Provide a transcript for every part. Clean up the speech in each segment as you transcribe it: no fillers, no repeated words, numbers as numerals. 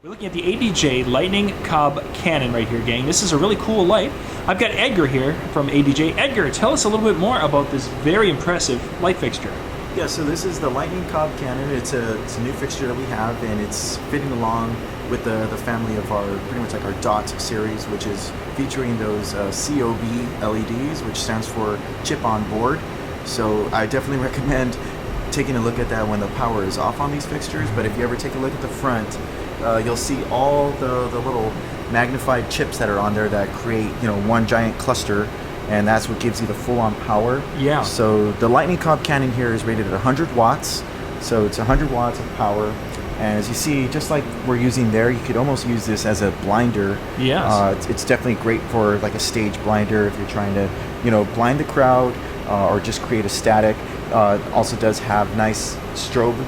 We're looking at the ADJ Lightning COB Cannon right here, gang. This is a really cool light. I've got Edgar here from ADJ. Edgar, tell us a little bit more about this very impressive light fixture. Yeah, so this is the Lightning COB Cannon. It's a new fixture that we have, and it's fitting along with the family of our, pretty much like our DOT series, which is featuring those COB LEDs, which stands for chip on board. So I definitely recommend taking a look at that when the power is off on these fixtures. But if you ever take a look at the front, you'll see all the little magnified chips that are on there that create, one giant cluster, and that's what gives you the full-on power. Yeah. So the Lightning COB Cannon here is rated at 100 watts, so it's 100 watts of power. And as you see, just like we're using there, you could almost use this as a blinder. Yes. It's definitely great for like a stage blinder if you're trying to, blind the crowd or just create a static. Also does have nice strobe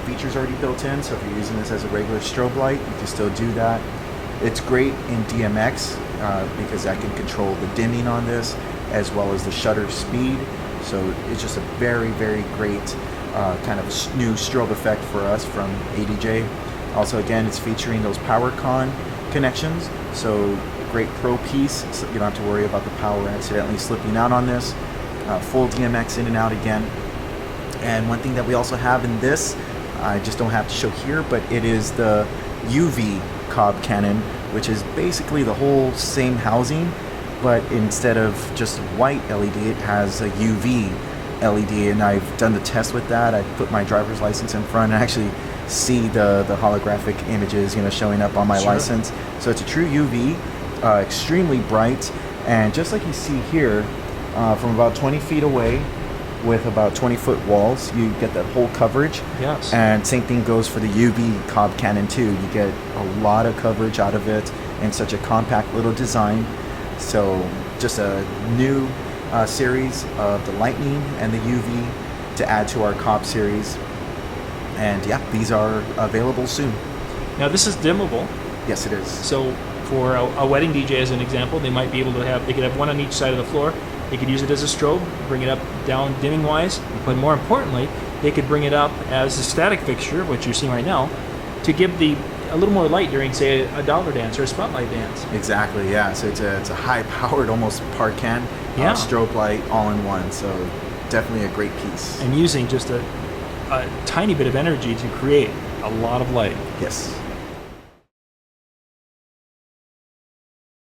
features already built in, so if you're using this as a regular strobe light, you can still do that. It's great in DMX because I can control the dimming on this as well as the shutter speed. So it's just a very, very great kind of new strobe effect for us from ADJ. Also, again, it's featuring those PowerCon connections, so great pro piece, so you don't have to worry about the power accidentally slipping out on this. Full DMX in and out again. And one thing that we also have in this, I just don't have to show here, but it is the UV COB Cannon, which is basically the whole same housing, but instead of just white LED, it has a UV LED, and I've done the test with that. I put my driver's license in front and actually see the holographic images, showing up on my license. So it's a true UV, extremely bright, and just like you see here, from about 20 feet away, with about 20-foot walls, you get that whole coverage. Yes. And same thing goes for the UV COB Cannon too. You get a lot of coverage out of it in such a compact little design. So just a new series of the Lightning and the UV to add to our COB series. And yeah, these are available soon. Now this is dimmable. Yes, it is. So for a wedding DJ, as an example, they might be able to have, they could have one on each side of the floor. They could use it as a strobe, bring it up, down, dimming wise, but more importantly, they could bring it up as a static fixture, which you're seeing right now, to give a little more light during, say, a dollar dance or a spotlight dance. Exactly, yeah. So it's a high-powered, almost PowerCon strobe light all in one. So definitely a great piece. And using just a tiny bit of energy to create a lot of light. Yes.